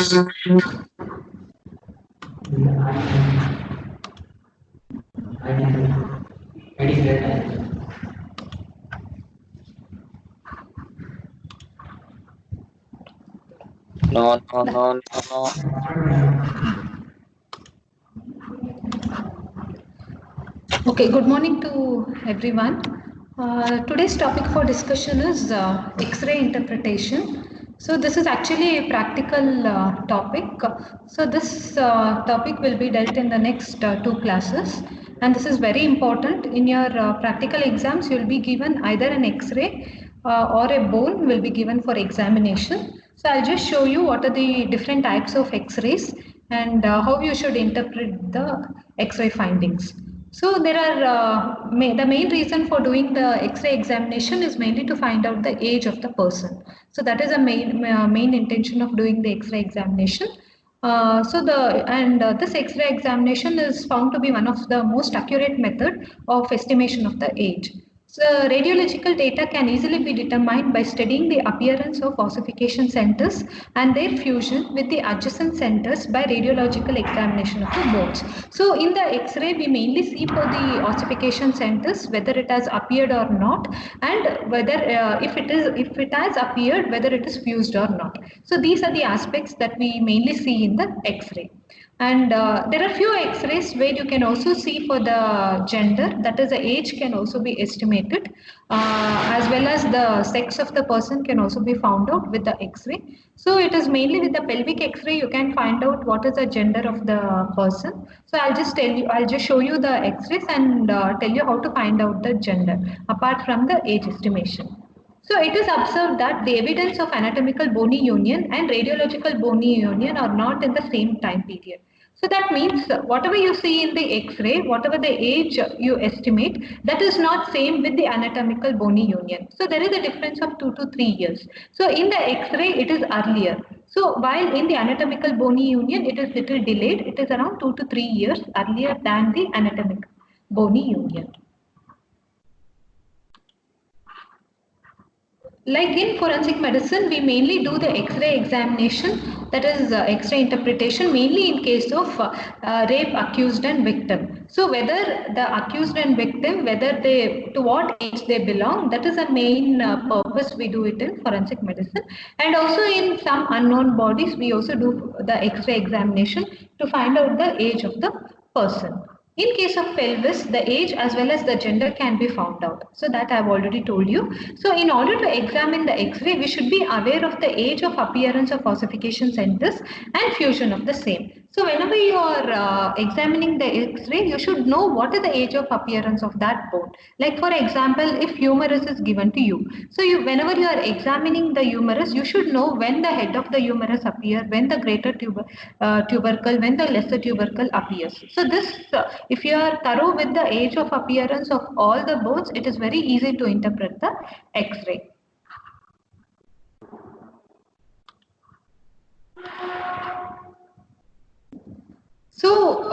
No, no, no, no, no. Okay, good morning to everyone. Today's topic for discussion is X-ray interpretation. So this is actually a practical topic. So this topic will be dealt in the next two classes, and this is very important. In your practical exams, you will be given either an X-ray or a bone will be given for examination. So I'll just show you what are the different types of X-rays and how you should interpret the X-ray findings. So there are the main reason for doing the X-ray examination is mainly to find out the age of the person. So that is a main intention of doing the X-ray examination. This X-ray examination is found to be one of the most accurate method of estimation of the age. So radiological data can easily be determined by studying the appearance of ossification centers and their fusion with the adjacent centers by radiological examination of the bones. So in the X-ray, we mainly see for the ossification centers whether it has appeared or not, and whether if it has appeared, whether it is fused or not. So these are the aspects that we mainly see in the X-ray. And there are few X-rays where you can also see for the gender, that is the age can also be estimated, as well as the sex of the person can also be found out with the X-ray. So it is mainly with the pelvic X-ray you can find out what is the gender of the person. So I'll just show you the X-rays and tell you how to find out the gender apart from the age estimation. So it is observed that the evidence of anatomical bony union and radiological bony union are not in the same time period. So that means whatever you see in the X-ray, whatever the age you estimate, that is not same with the anatomical bony union. So there is a difference of 2 to 3 years. So in the X-ray, it is earlier. So while in the anatomical bony union, it is little delayed. It is around 2 to 3 years earlier than the anatomical bony union. Like in forensic medicine, we mainly do the X-ray examination, that is X-ray interpretation, mainly in case of rape accused and victim. So whether the accused and victim, whether they, to what age they belong, that is the main purpose we do it in forensic medicine. And also in some unknown bodies, we also do the X-ray examination to find out the age of the person. In case of pelvis, the age as well as the gender can be found out. So that I have already told you. So in order to examine the X-ray, we should be aware of the age of appearance of ossification centers and fusion of the same. So whenever you are examining the X-ray, you should know what is the age of appearance of that bone. Like for example, if humerus is given to you. So whenever you are examining the humerus, you should know when the head of the humerus appears, when the greater tubercle, when the lesser tubercle appears. So this, if you are thorough with the age of appearance of all the bones, it is very easy to interpret the X-ray. So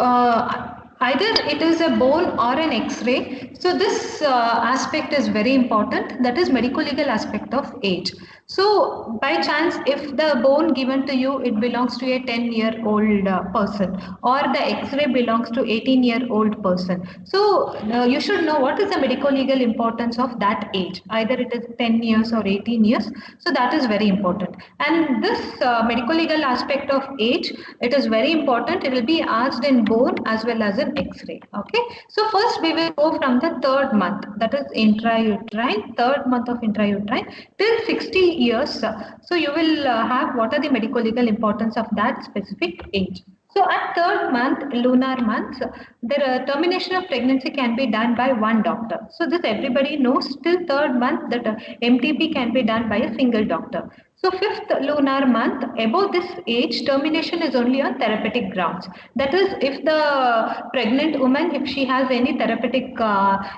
either it is a bone or an X-ray. So this aspect is very important. That is medical legal aspect of age. So by chance, if the bone given to you, it belongs to a 10-year-old person, or the X-ray belongs to 18-year-old person. So you should know what is the medical legal importance of that age. Either it is 10 years or 18 years. So that is very important. And this medical legal aspect of age, it is very important. It will be asked in bone as well as in X-ray. Okay. So first we will go from the third month, that is intrauterine, third month of intrauterine till 60 years. So you will have what are the medical legal importance of that specific age. So at third month, lunar months, the termination of pregnancy can be done by one doctor. So this everybody knows. Till third month, that MTP can be done by a single doctor. So fifth lunar month, above this age, termination is only on therapeutic grounds. That is, if the pregnant woman, if she has any therapeutic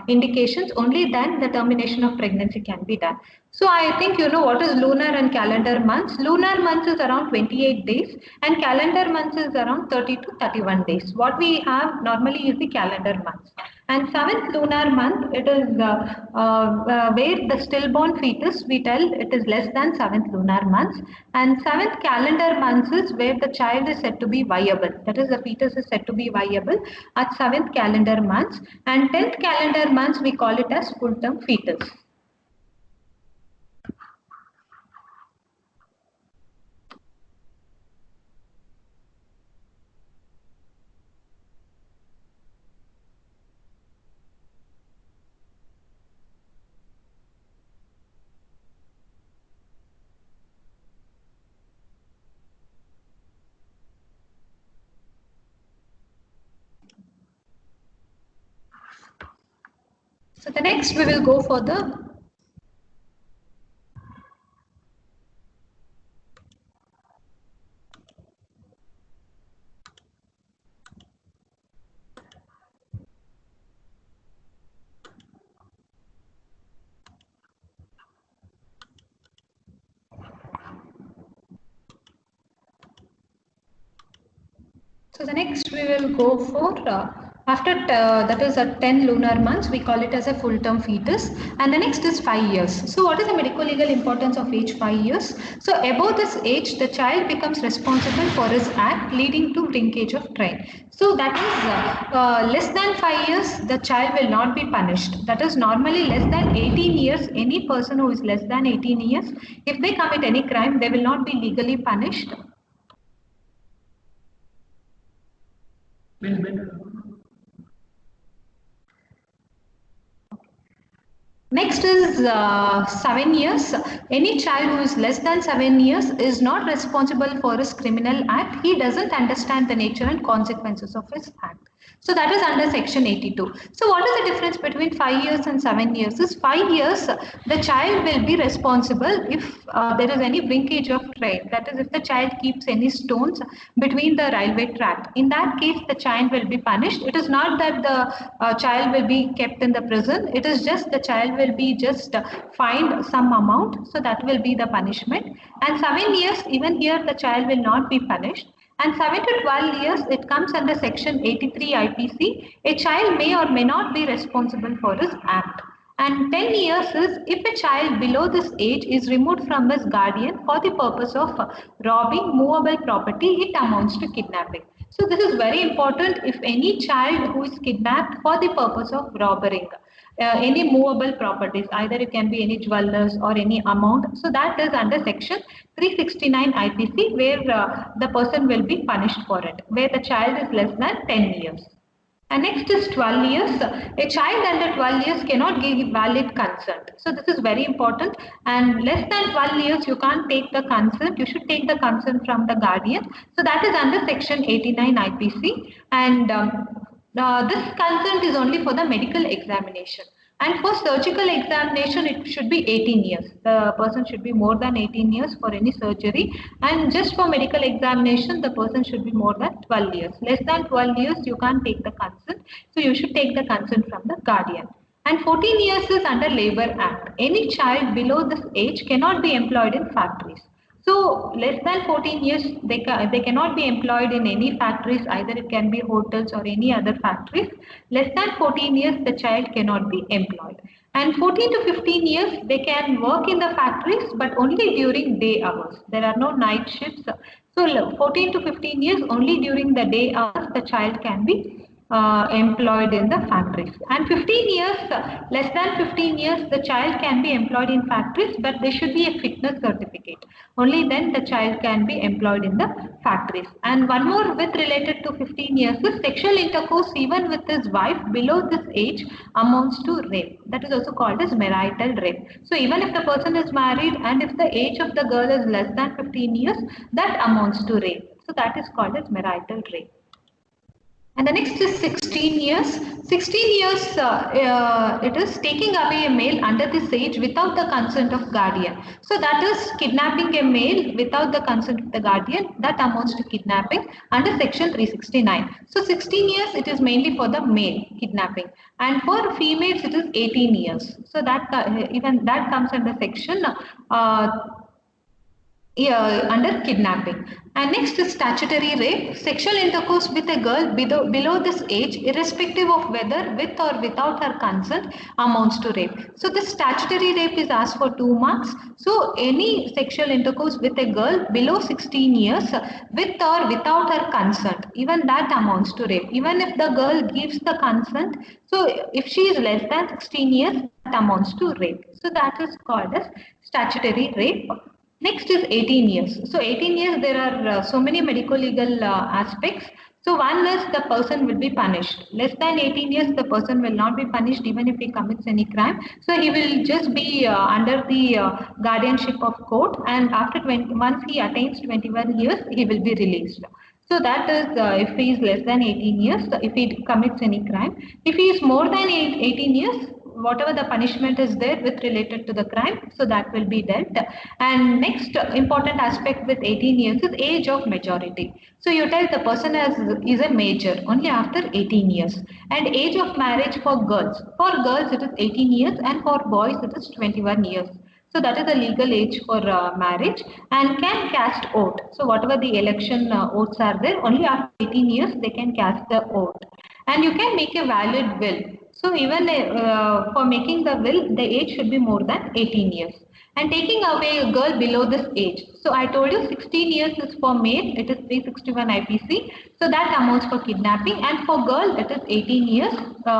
indications, only then the termination of pregnancy can be done. So I think you know what is lunar and calendar months. Lunar months is around 28 days and calendar months is around 30 to 31 days. What we have normally is the calendar months. And 7th lunar month, it is where the stillborn fetus, we tell it is less than 7th lunar months. And 7th calendar months is where the child is said to be viable. That is, the fetus is said to be viable at 7th calendar months. And 10th calendar months, we call it as full-term fetus. So the next we will go for the next we will go for after that is at 10 lunar months, we call it as a full-term fetus. And the next is 5 years. So what is the medical legal importance of age 5 years? So above this age, the child becomes responsible for his act leading to linkage of train. So that is less than 5 years, the child will not be punished. That is normally less than 18 years, any person who is less than 18 years, if they commit any crime, they will not be legally punished. Next is 7 years. Any child who is less than 7 years is not responsible for his criminal act. He doesn't understand the nature and consequences of his act. So that is under section 82. So what is the difference between 5 years and 7 years? Is 5 years, the child will be responsible if there is any linkage of train. That is, if the child keeps any stones between the railway track. In that case, the child will be punished. It is not that the child will be kept in the prison. It is just the child will be just fined some amount. So that will be the punishment. And 7 years, even here the child will not be punished. And 7 to 12 years, it comes under section 83 IPC. A child may or may not be responsible for his act. And 10 years is if a child below this age is removed from his guardian for the purpose of robbing movable property, it amounts to kidnapping. So this is very important. If any child who is kidnapped for the purpose of robbing any movable properties, either it can be any jewelers or any amount. So that is under section 369 IPC, where the person will be punished for it, where the child is less than 10 years. And next is 12 years. A child under 12 years cannot give valid consent. So this is very important. And less than 12 years, you can't take the consent. You should take the consent from the guardian. So that is under section 89 IPC. And this consent is only for the medical examination. And for surgical examination, it should be 18 years. The person should be more than 18 years for any surgery. And just for medical examination, the person should be more than 12 years. Less than 12 years, you can't take the consent. So you should take the consent from the guardian. And 14 years is under Labour Act. Any child below this age cannot be employed in factories. So less than 14 years, they cannot be employed in any factories, either it can be hotels or any other factories. Less than 14 years, the child cannot be employed. And 14 to 15 years, they can work in the factories, but only during day hours. There are no night shifts. So 14 to 15 years, only during the day hours, the child can be employed in the factories. And 15 years, less than 15 years, the child can be employed in factories, but there should be a fitness certificate. Only then the child can be employed in the factories. And one more with related to 15 years is sexual intercourse even with his wife below this age amounts to rape. That is also called as marital rape. So even if the person is married and if the age of the girl is less than 15 years, that amounts to rape. So that is called as marital rape. And the next is 16 years. 16 years, it is taking away a male under this age without the consent of guardian. So that is kidnapping a male without the consent of the guardian. That amounts to kidnapping under section 369. So 16 years, it is mainly for the male kidnapping. And for females, it is 18 years. So that even that comes under section under kidnapping. And next is statutory rape. Sexual intercourse with a girl below this age, irrespective of whether with or without her consent, amounts to rape. So the statutory rape is asked for 2 marks. So any sexual intercourse with a girl below 16 years with or without her consent, even that amounts to rape. Even if the girl gives the consent, so if she is less than 16 years, that amounts to rape. So that is called as statutory rape. Next is 18 years. So 18 years, there are so many medical legal aspects. So one is the person will be punished. Less than 18 years, the person will not be punished even if he commits any crime. So he will just be under the guardianship of court, and after 20, once he attains 21 years, he will be released. So that is if he is less than 18 years, if he commits any crime. If he is more than 18 years, whatever the punishment is there with related to the crime, so that will be dealt. And next important aspect with 18 years is age of majority. So you tell the person is a major only after 18 years. And age of marriage for girls, it is 18 years, and for boys it is 21 years. So that is the legal age for marriage, and can cast vote. So whatever the election votes are there, only after 18 years they can cast the vote. And you can make a valid will. So even for making the will, the age should be more than 18 years. And taking away a girl below this age. So I told you 16 years is for male, it is 361 IPC. So that amounts for kidnapping, and for girl it is 18 years,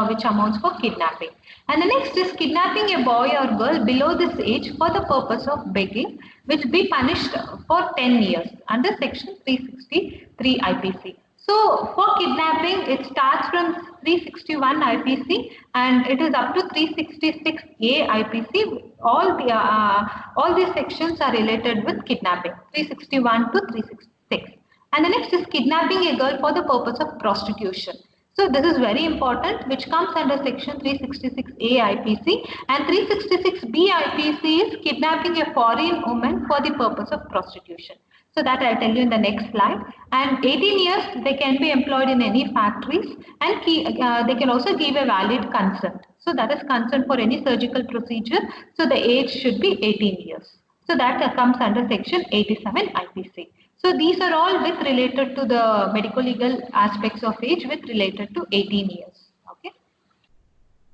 which amounts for kidnapping. And the next is kidnapping a boy or girl below this age for the purpose of begging, which be punished for 10 years under section 363 IPC. So for kidnapping, it starts from 361 IPC and it is up to 366A IPC. All these sections are related with kidnapping, 361 to 366. And the next is kidnapping a girl for the purpose of prostitution. So this is very important, which comes under section 366A IPC, and 366B IPC is kidnapping a foreign woman for the purpose of prostitution. So that I'll tell you in the next slide. And 18 years, they can be employed in any factories, and they can also give a valid consent. So that is consent for any surgical procedure. So the age should be 18 years. So that comes under section 87 IPC. So these are all with related to the medical legal aspects of age with related to 18 years. Okay.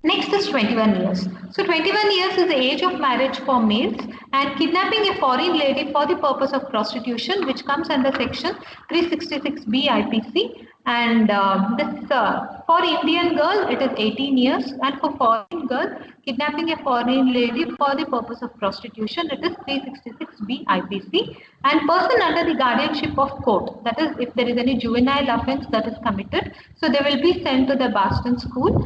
Next is 21 years. So 21 years is the age of marriage for males, and kidnapping a foreign lady for the purpose of prostitution, which comes under section 366B IPC. And for Indian girl, it is 18 years, and for foreign girl, kidnapping a foreign lady for the purpose of prostitution, it is 366B IPC. And person under the guardianship of court, that is if there is any juvenile offence that is committed, so they will be sent to the Boston school.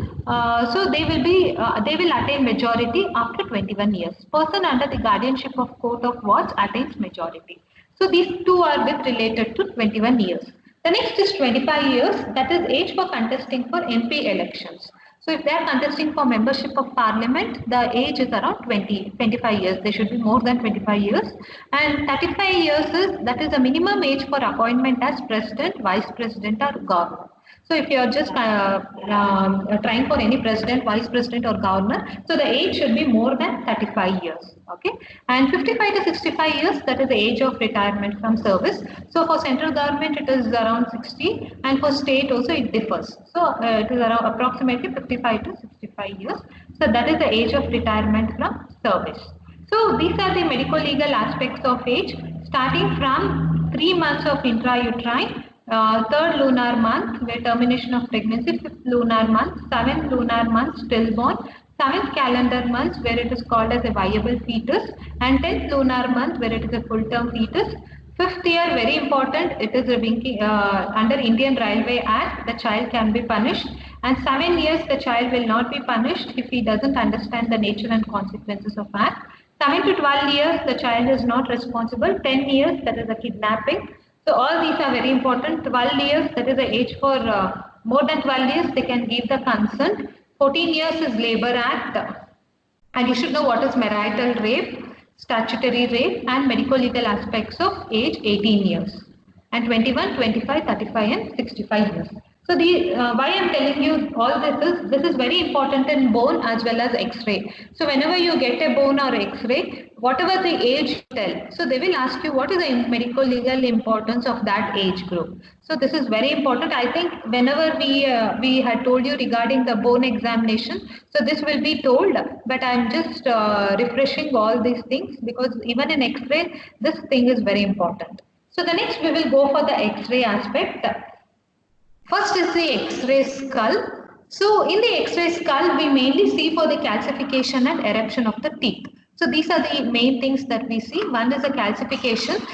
So they will attain majority after 21 years. Person under the guardianship of court of wards attains majority. So these two are with related to 21 years. The next is 25 years, that is age for contesting for MP elections. So if they are contesting for membership of parliament, the age is around 25 years. They should be more than 25 years. And 35 years that is the minimum age for appointment as president, vice president or governor. So if you are just trying for any president, vice president or governor, so the age should be more than 35 years. Okay. And 55 to 65 years, that is the age of retirement from service. So for central government, it is around 60, and for state also it differs. So it is around approximately 55 to 65 years. So that is the age of retirement from service. So these are the medical legal aspects of age, starting from 3 months of intrauterine, third lunar month where termination of pregnancy, fifth lunar month, seventh lunar month stillborn, seventh calendar month where it is called as a viable fetus, and 10th lunar month where it is a full-term fetus. Fifth year, very important, it is under Indian Railway Act, the child can be punished, and 7 years the child will not be punished if he doesn't understand the nature and consequences of act. 7 to 12 years, the child is not responsible. 10 years, that is a kidnapping. So all these are very important. 12 years, that is the age for more than 12 years, they can give the consent. 14 years is Labour Act. And you should know what is marital rape, statutory rape, and medical legal aspects of age 18 years. And 21, 25, 35, and 65 years. So why I'm telling you all this is very important in bone as well as X-ray. So whenever you get a bone or X-ray, whatever the age you tell, so they will ask you what is the medical legal importance of that age group. So this is very important. I think whenever we had told you regarding the bone examination, so this will be told, but I'm just refreshing all these things because even in X-ray, this thing is very important. So the next we will go for the X-ray aspect. First is the X-ray skull. So in the X-ray skull, we mainly see for the calcification and eruption of the teeth. So these are the main things that we see. One is the calcification.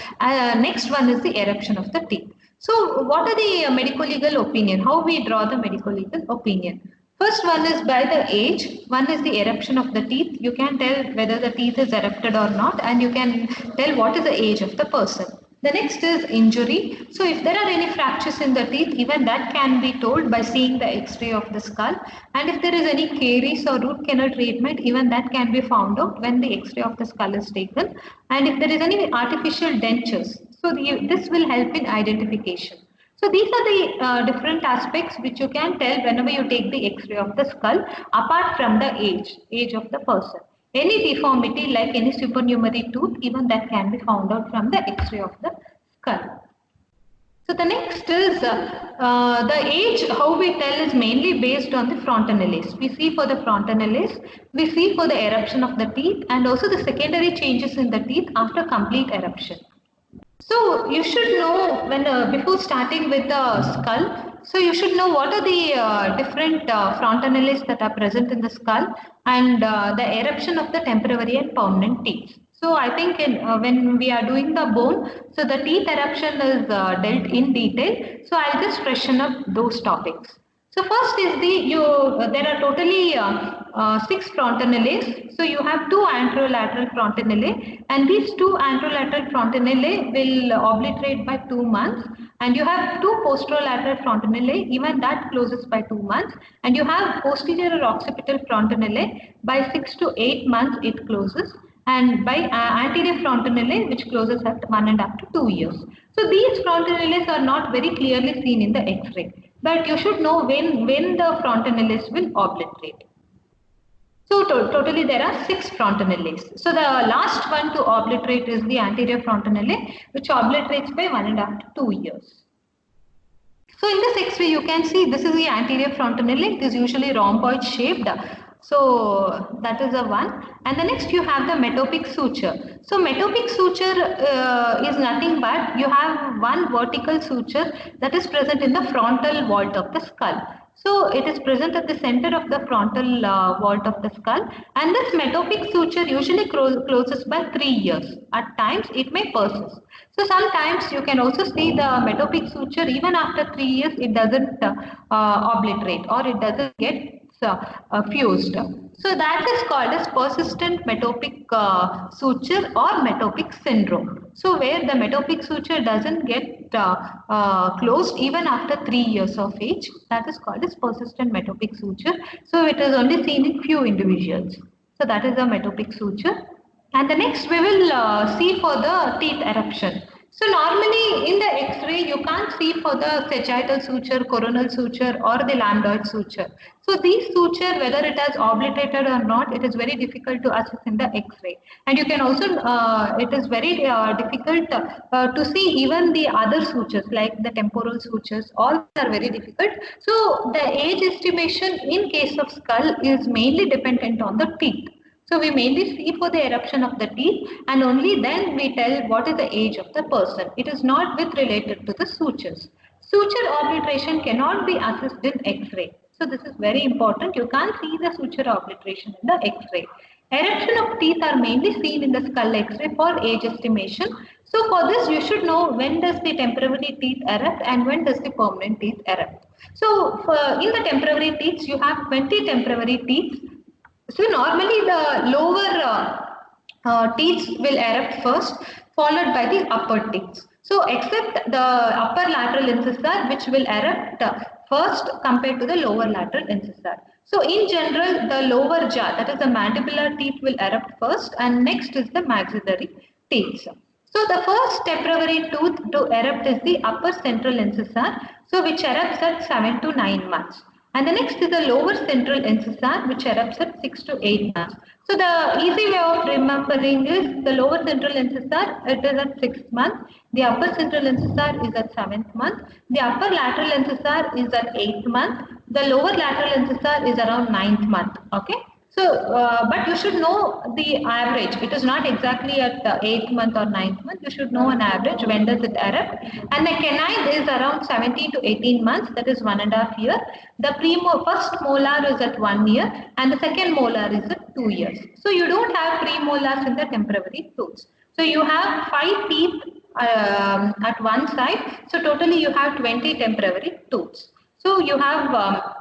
Next one is the eruption of the teeth. So what are the medical legal opinion? How we draw the medical legal opinion? First one is by the age. One is the eruption of the teeth. You can tell whether the teeth is erupted or not, and you can tell what is the age of the person. The next is injury. So if there are any fractures in the teeth, even that can be told by seeing the X-ray of the skull. And if there is any caries or root canal treatment, even that can be found out when the X-ray of the skull is taken. And if there is any artificial dentures, so this will help in identification. So these are the different aspects which you can tell whenever you take the X-ray of the skull, apart from the age of the person. Any deformity like any supernumerary tooth, even that can be found out from the X-ray of the skull. So the next is the age, how we tell is mainly based on the frontanelles. We see for the frontanelles, we see for the eruption of the teeth and also the secondary changes in the teeth after complete eruption. So you should know when before starting with the skull, so you should know what are the different frontanelles that are present in the skull and the eruption of the temporary and permanent teeth. So I think when we are doing the bone, so the teeth eruption is dealt in detail. So I'll just freshen up those topics. So first is there are totally 6 frontanelles. So you have 2 anterolateral frontanelles, and these 2 anterolateral frontanelles will obliterate by 2 months, and you have 2 posterolateral frontanelles, even that closes by 2 months, and you have posterior or occipital frontanelle by 6 to 8 months it closes, and by anterior frontanelle which closes at 1.5 to 2 years. So these frontanelles are not very clearly seen in the X-ray, but you should know when the frontanelles will obliterate. So totally there are 6 frontanelles. So the last one to obliterate is the anterior frontanelle, which obliterates by 1.5 to 2 years. So in this X-ray you can see this is the anterior frontanelle. It is usually rhomboid shaped. So that is the one, and the next you have the metopic suture. So metopic suture is nothing but you have one vertical suture that is present in the frontal vault of the skull. So it is present at the center of the frontal vault of the skull, and this metopic suture usually closes by 3 years. At times it may persist. So sometimes you can also see the metopic suture even after 3 years it doesn't obliterate or it doesn't get fused. So that is called as persistent metopic suture or metopic syndrome. So where the metopic suture doesn't get closed even after 3 years of age, that is called as persistent metopic suture. So it is only seen in few individuals. So that is the metopic suture. And the next we will see for the teeth eruption. So normally in the X-ray you can't see for the sagittal suture, coronal suture or the lambdoid suture. So these suture, whether it has obliterated or not, it is very difficult to assess in the X-ray. And you can also, it is very difficult to see even the other sutures like the temporal sutures, all are very difficult. So the age estimation in case of skull is mainly dependent on the teeth. So we mainly see for the eruption of the teeth and only then we tell what is the age of the person. It is not with related to the sutures. Suture obliteration cannot be assessed in X-ray. So this is very important. You can't see the suture obliteration in the X-ray. Eruption of teeth are mainly seen in the skull X-ray for age estimation. So for this you should know when does the temporary teeth erupt and when does the permanent teeth erupt. So in the temporary teeth you have 20 temporary teeth. So normally the lower teeth will erupt first, followed by the upper teeth. So except the upper lateral incisor which will erupt first compared to the lower lateral incisor. So in general the lower jaw, that is the mandibular teeth, will erupt first and next is the maxillary teeth. So the first temporary tooth to erupt is the upper central incisor. so which erupts at 7 to 9 months. And the next is the lower central incisor, which erupts at 6 to 8 months. So the easy way of remembering is the lower central incisor, it is at 6th month. The upper central incisor is at 7th month. The upper lateral incisor is at 8th month. The lower lateral incisor is around 9th month. Okay. So, but you should know the average. It is not exactly at the 8th month or 9th month. You should know an average. When does it erupt? And the canine is around 17 to 18 months. That is 1.5 years. The first molar is at 1 year, and the second molar is at 2 years. So you don't have premolars in the temporary tooth. So you have 5 teeth at one side. So totally you have 20 temporary tooths. So you have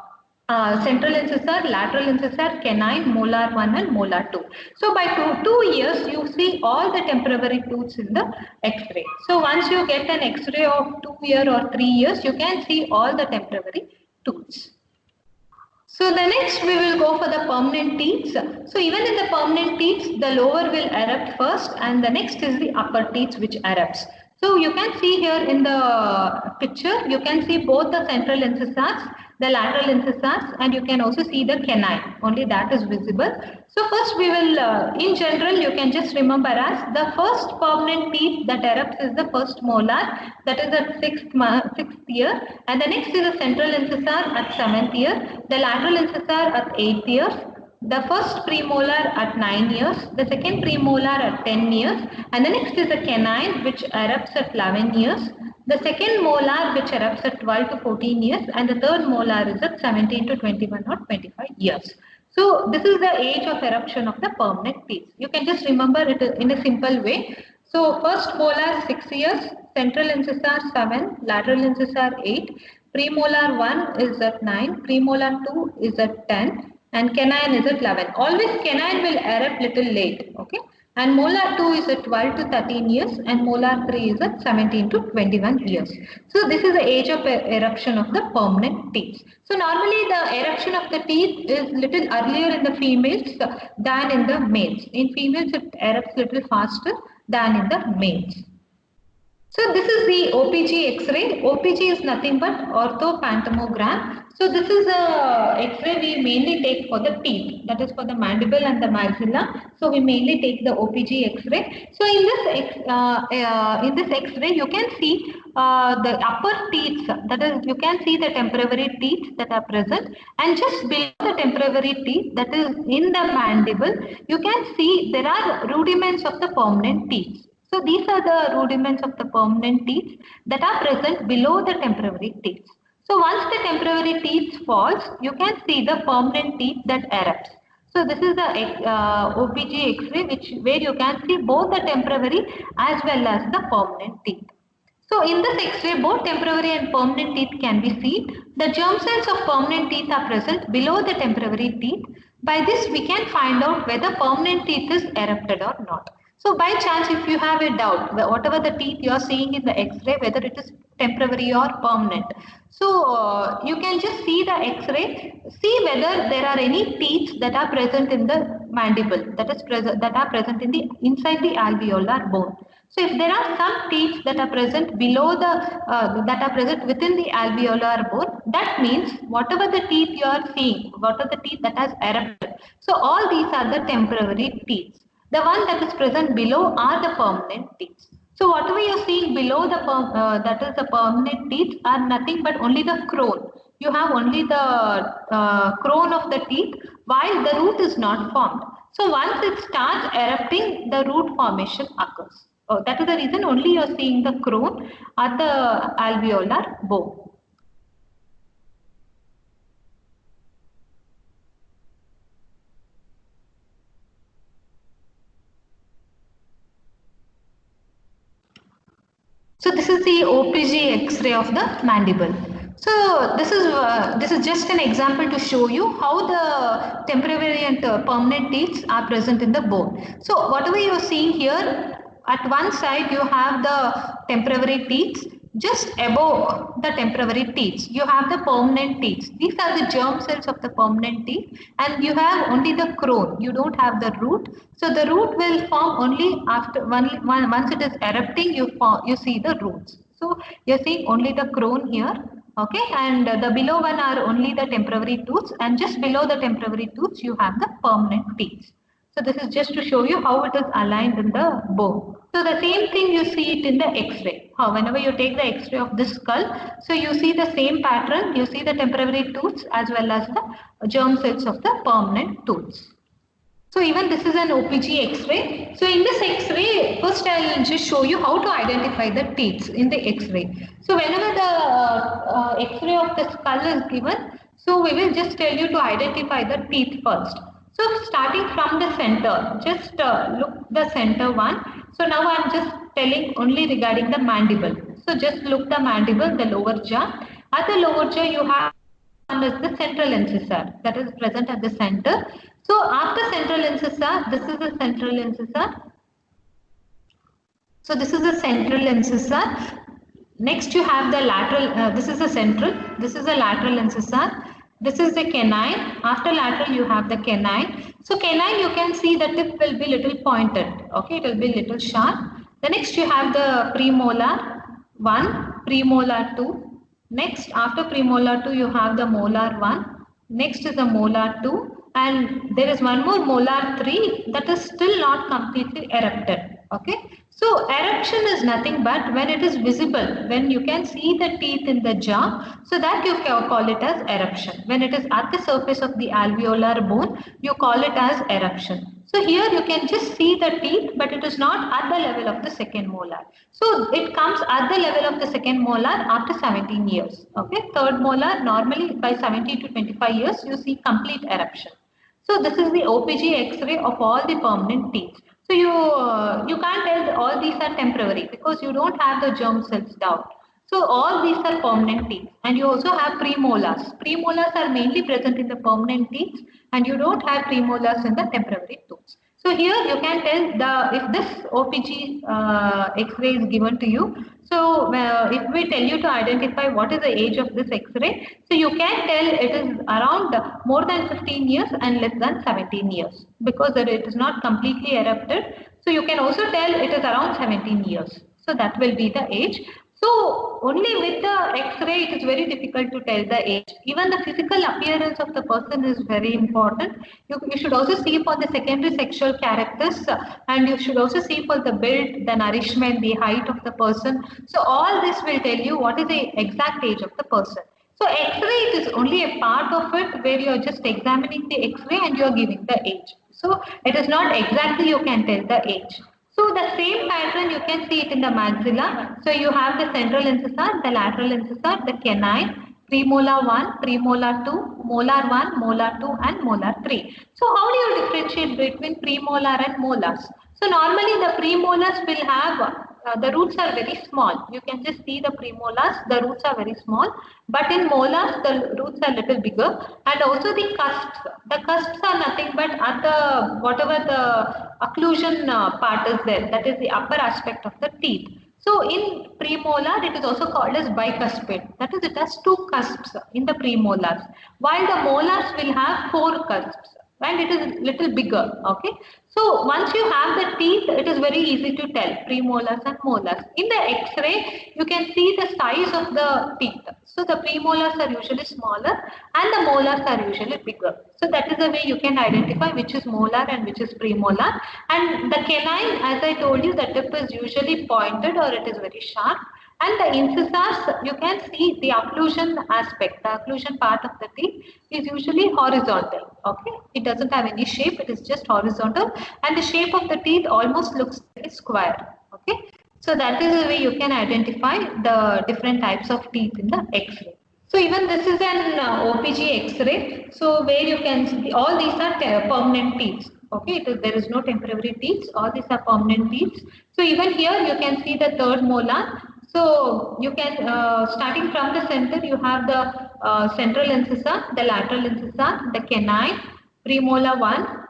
central incisor, lateral incisor, canine, molar 1 and molar 2. So by 2 years, you see all the temporary tooths in the X-ray. So once you get an X-ray of 2 years or 3 years, you can see all the temporary tooths. So the next we will go for the permanent teeth. So even in the permanent teeth, the lower will erupt first and the next is the upper teeth which erupts. So you can see here in the picture, you can see both the central incisors, the lateral incisors, and you can also see the canine. Only that is visible. So first we will, in general, you can just remember as the first permanent teeth that erupts is the first molar, that is at 6th year, and the next is the central incisor at 7th year, the lateral incisor at 8th year, the first premolar at 9 years, the second premolar at 10 years, and the next is the canine which erupts at 11 years, the second molar which erupts at 12 to 14 years, and the third molar is at 17 to 21 or 25 years. So this is the age of eruption of the permanent teeth. You can just remember it in a simple way. So first molar 6 years, central incisor 7, lateral incisor 8, premolar 1 is at 9, premolar 2 is at 10, and canine is at 11. Always canine will erupt little late, okay? And molar 2 is at 12 to 13 years and molar 3 is at 17 to 21 years. So this is the age of eruption of the permanent teeth. So normally the eruption of the teeth is little earlier in the females than in the males. In females it erupts little faster than in the males. So this is the OPG X-ray. OPG is nothing but orthophantomogram. So this is a X-ray we mainly take for the teeth, that is for the mandible and the maxilla. So we mainly take the OPG X-ray. So in this X-ray you can see the upper teeth, that is you can see the temporary teeth that are present, and just below the temporary teeth, that is in the mandible, you can see there are rudiments of the permanent teeth. So these are the rudiments of the permanent teeth that are present below the temporary teeth. So once the temporary teeth falls, you can see the permanent teeth that erupts. So this is the OPG X-ray where you can see both the temporary as well as the permanent teeth. So in this X-ray, both temporary and permanent teeth can be seen. The germ cells of permanent teeth are present below the temporary teeth. By this, we can find out whether permanent teeth is erupted or not. So by chance, if you have a doubt, whatever the teeth you are seeing in the X-ray, whether it is temporary or permanent. So you can just see the X-ray, see whether there are any teeth that are present in the mandible, that are present in the inside the alveolar bone. So if there are some teeth that are present below that are present within the alveolar bone, that means whatever the teeth you are seeing, what are the teeth that has erupted. So all these are the temporary teeth. The one that is present below are the permanent teeth. So whatever you are seeing below that is the permanent teeth are nothing but only the crown. You have only the crown of the teeth while the root is not formed. So once it starts erupting, the root formation occurs. Oh, that is the reason only you are seeing the crown at the alveolar bone. So this is the OPG X-ray of the mandible. So this is just an example to show you how the temporary and permanent teeth are present in the bone. So whatever you are seeing here, at one side you have the temporary teeth. Just above the temporary teeth, you have the permanent teeth. These are the germ cells of the permanent teeth, and you have only the crown. You don't have the root. So the root will form only after once it is erupting. You see the roots. So you're seeing only the crown here. Okay, and the below one are only the temporary tooths, and just below the temporary tooths you have the permanent teeth. So this is just to show you how it is aligned in the bone. So the same thing you see it in the X-ray. Whenever you take the X-ray of this skull, so you see the same pattern, you see the temporary tooths as well as the germ cells of the permanent tooths. So even this is an OPG X-ray. So in this X-ray, first I'll just show you how to identify the teeth in the X-ray. So whenever the X-ray of the skull is given, so we will just tell you to identify the teeth first. So starting from the center, just look the center one. So now I'm just telling only regarding the mandible. So just look the mandible, the lower jaw. At the lower jaw you have one is the central incisor that is present at the center. So after central incisor, this is the central incisor. So this is the central incisor. Next you have the lateral, this is the central, this is the lateral incisor. This is the canine. After lateral you have the canine. So canine you can see the tip will be little pointed. Okay, it will be little sharp. The next you have the premolar 1, premolar 2. Next after premolar 2 you have the molar 1. Next is the molar 2. And there is one more molar 3 that is still not completely erupted. Okay, so eruption is nothing but when it is visible, when you can see the teeth in the jaw, so that you can call it as eruption. When it is at the surface of the alveolar bone, you call it as eruption. So here you can just see the teeth, but it is not at the level of the second molar. So it comes at the level of the second molar after 17 years. Okay, third molar normally by 17 to 25 years you see complete eruption. So this is the OPG X-ray of all the permanent teeth. So you can't tell all these are temporary because you don't have the germ cells down. So all these are permanent teeth, and you also have premolars. Premolars are mainly present in the permanent teeth, and you don't have premolars in the temporary tooths. So here you can tell if this OPG X-ray is given to you. So if we tell you to identify what is the age of this X-ray, so you can tell it is around more than 15 years and less than 17 years because it is not completely erupted. So you can also tell it is around 17 years. So that will be the age. So only with the X-ray it is very difficult to tell the age. Even the physical appearance of the person is very important. You should also see for the secondary sexual characters and you should also see for the build, the nourishment, the height of the person. So all this will tell you what is the exact age of the person. So X-ray it is only a part of it where you are just examining the X-ray and you are giving the age. So it is not exactly you can tell the age. So the same pattern you can see it in the maxilla. So you have the central incisor, the lateral incisor, the canine, premolar 1, premolar 2, molar 1, molar 2 and molar 3. So how do you differentiate between premolar and molars? So normally the premolars will have the roots are very small. You can just see the premolars, the roots are very small. But in molars, the roots are little bigger. And also the cusps. The cusps are nothing but at the, whatever the occlusion part is there, that is the upper aspect of the teeth. So in premolar, it is also called as bicuspid. That is, it has 2 cusps in the premolars. While the molars will have 4 cusps. And it is little bigger. Okay, so once you have the teeth, it is very easy to tell premolars and molars. In the X-ray, you can see the size of the teeth. So the premolars are usually smaller and the molars are usually bigger. So that is the way you can identify which is molar and which is premolar. And the canine, as I told you, the tip is usually pointed or it is very sharp. And the incisors, you can see the occlusion aspect, the occlusion part of the teeth is usually horizontal. Okay, it doesn't have any shape, it is just horizontal, and the shape of the teeth almost looks like a square. Okay, so that is the way you can identify the different types of teeth in the X-ray. So even this is an OPG X-ray, so where you can see all these are permanent teeth. Okay, there is no temporary teeth, all these are permanent teeth. So even here you can see the third molar. So you can, starting from the center, you have the central incisor, the lateral incisor, the canine, premolar 1,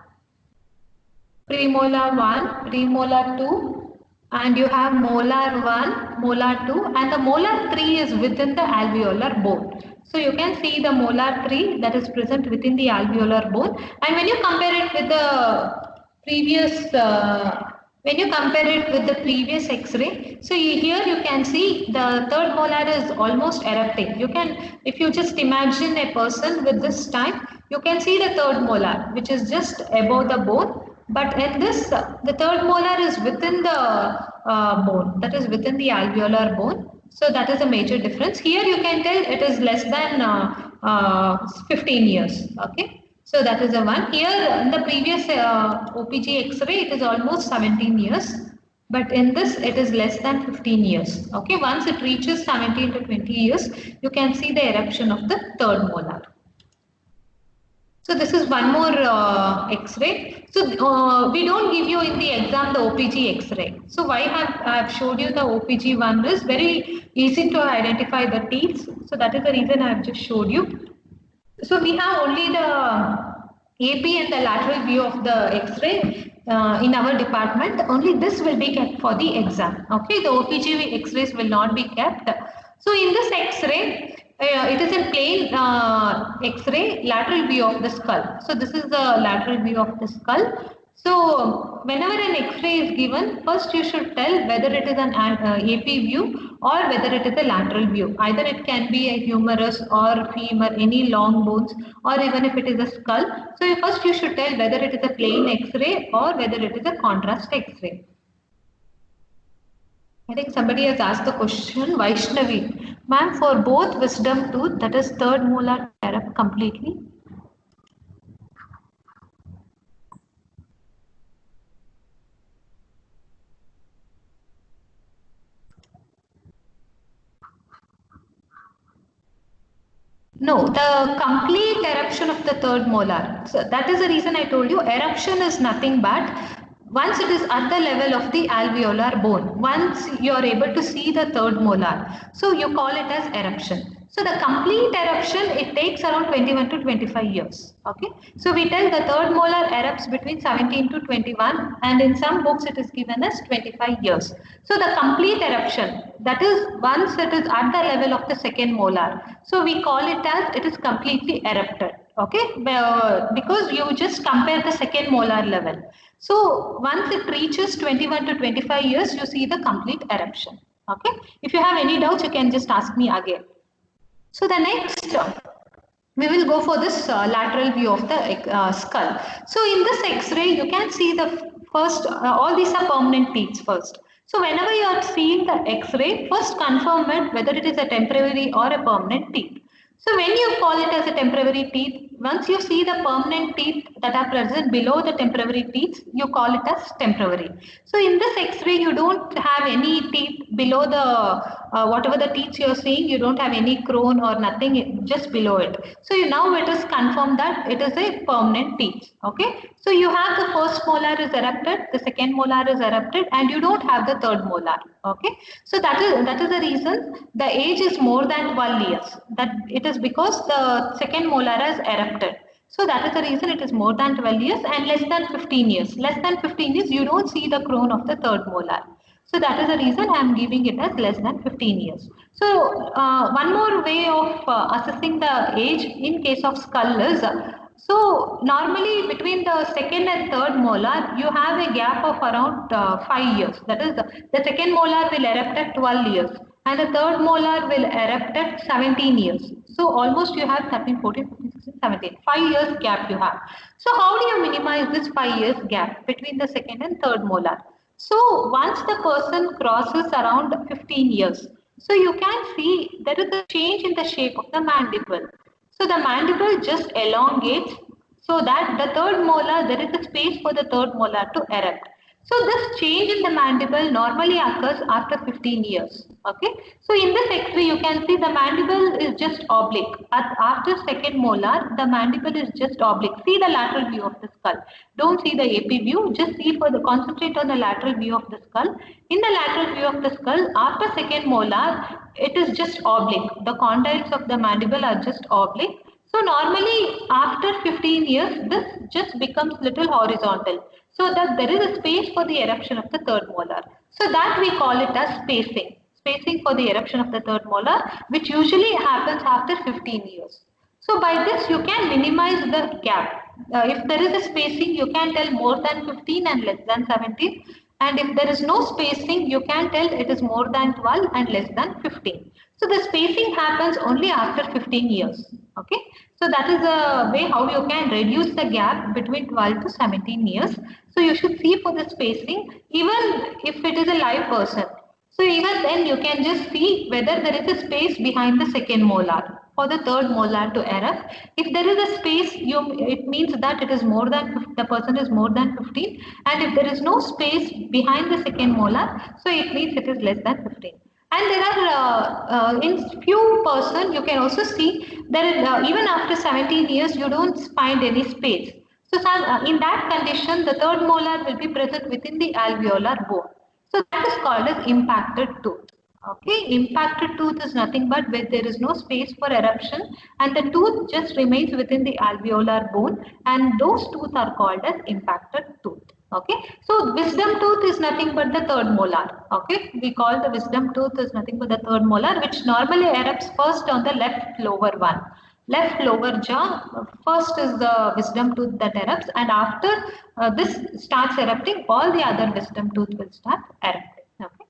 premolar 2, and you have molar 1, molar 2, and the molar 3 is within the alveolar bone. So you can see the molar 3 that is present within the alveolar bone, and when you compare it with the previous When you compare it with the previous X-ray, so here you can see the third molar is almost erupting. You can, if you just imagine a person with this type, you can see the third molar, which is just above the bone. But in this, the third molar is within the bone, that is within the alveolar bone. So that is a major difference. Here you can tell it is less than 15 years. Okay. So that is the one. Here in the previous OPG X-ray, it is almost 17 years. But in this, it is less than 15 years. Okay. Once it reaches 17 to 20 years, you can see the eruption of the third molar. So this is one more X-ray. So we don't give you in the exam the OPG X-ray. So why I have showed you the OPG one is very easy to identify the teeth. So that is the reason I have just showed you. So we have only the AP and the lateral view of the X-ray in our department. Only this will be kept for the exam. Okay, the OPG X-rays will not be kept. So in this X-ray, it is a plain X-ray lateral view of the skull. So this is the lateral view of the skull. So whenever an X-ray is given, first you should tell whether it is an AP view or whether it is a lateral view. Either it can be a humerus or femur, any long bones, or even if it is a skull. So first you should tell whether it is a plain X-ray or whether it is a contrast X-ray. I think somebody has asked the question, Vaishnavi. Ma'am, for both wisdom tooth, that is third molar, erupt completely. No, the complete eruption of the third molar. So that is the reason I told you eruption is nothing but once it is at the level of the alveolar bone, once you are able to see the third molar, so you call it as eruption. So the complete eruption, it takes around 21 to 25 years. Okay. So we tell the third molar erupts between 17 to 21 and in some books it is given as 25 years. So the complete eruption, that is once it is at the level of the second molar. So we call it as it is completely erupted. Okay. Because you just compare the second molar level. So once it reaches 21 to 25 years, you see the complete eruption. Okay. If you have any doubts, you can just ask me again. So the next, we will go for this lateral view of the skull. So in this X-ray, you can see the first, all these are permanent teeth first. So whenever you are seeing the X-ray, first confirm it whether it is a temporary or a permanent teeth. So when you call it as a temporary teeth, once you see the permanent teeth that are present below the temporary teeth, you call it as temporary. So in this X-ray, you don't have any teeth below the, whatever the teeth you are seeing, you don't have any crown or nothing just below it. So now it is confirmed that it is a permanent teeth. Okay. So you have the first molar is erupted, the second molar is erupted, and you don't have the third molar. Okay. So that is the reason the age is more than 12 years. That it is because the second molar has erupted. So that is the reason it is more than 12 years and less than 15 years. Less than 15 years, you don't see the crown of the third molar. So that is the reason I am giving it as less than 15 years. So one more way of assessing the age in case of skull is, so normally between the second and third molar, you have a gap of around 5 years. That is, the second molar will erupt at 12 years and the third molar will erupt at 17 years. So almost you have 13, 14, 15, 16, 17. 5 years gap you have. So how do you minimize this 5 years gap between the second and third molar? So once the person crosses around 15 years, so you can see there is a change in the shape of the mandible. So the mandible just elongates so that the third molar, there is a space for the third molar to erupt. So this change in the mandible normally occurs after 15 years. Okay. So in this X-ray, you can see the mandible is just oblique. After second molar, the mandible is just oblique. See the lateral view of the skull. Don't see the AP view. Just see for the concentrate on the lateral view of the skull. In the lateral view of the skull, after second molar, it is just oblique. The condyles of the mandible are just oblique. So normally after 15 years, this just becomes little horizontal. So that there is a space for the eruption of the third molar. So that we call it as spacing. Spacing for the eruption of the third molar, which usually happens after 15 years. So by this you can minimize the gap. If there is a spacing, you can tell more than 15 and less than 17. And if there is no spacing, you can tell it is more than 12 and less than 15. So the spacing happens only after 15 years. Okay. So that is a way how you can reduce the gap between 12 to 17 years. So you should see for the spacing, even if it is a live person. So even then you can just see whether there is a space behind the second molar for the third molar to erupt. If there is a space, it means that it is more than the person is more than 15, and if there is no space behind the second molar, so it means it is less than 15. And there are in few person you can also see there is even after 17 years you don't find any space. So in that condition, the third molar will be present within the alveolar bone. So that is called as impacted tooth. Okay, impacted tooth is nothing but where there is no space for eruption and the tooth just remains within the alveolar bone, and those tooth are called as impacted tooth. Okay, so wisdom tooth is nothing but the third molar. Okay, we call the wisdom tooth is nothing but the third molar, which normally erupts first on the left lower one. Left lower jaw, first is the wisdom tooth that erupts, and after this starts erupting, all the other wisdom tooth will start erupting. Okay.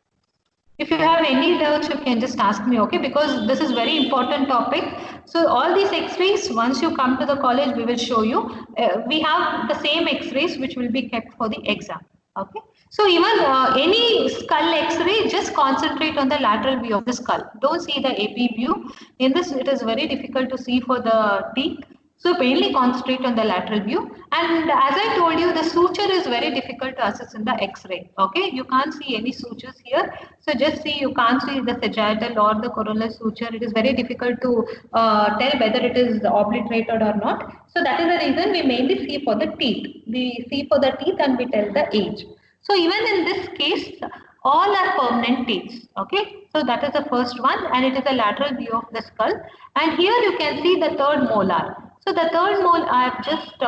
If you have any doubts, you can just ask me, okay, because this is very important topic. So all these x-rays, once you come to the college, we will show you. We have the same x-rays which will be kept for the exam. Okay. So even any skull x-ray, just concentrate on the lateral view of the skull. Don't see the AP view. In this, it is very difficult to see for the teeth. So mainly concentrate on the lateral view, and as I told you, the suture is very difficult to assess in the X-ray. Okay, you can't see any sutures here. So just see, you can't see the sagittal or the coronal suture. It is very difficult to tell whether it is obliterated or not. So that is the reason we mainly see for the teeth. We see for the teeth and we tell the age. So even in this case, all are permanent teeth. Okay, so that is the first one, and it is a lateral view of the skull. And here you can see the third molar. So the third molar, I have just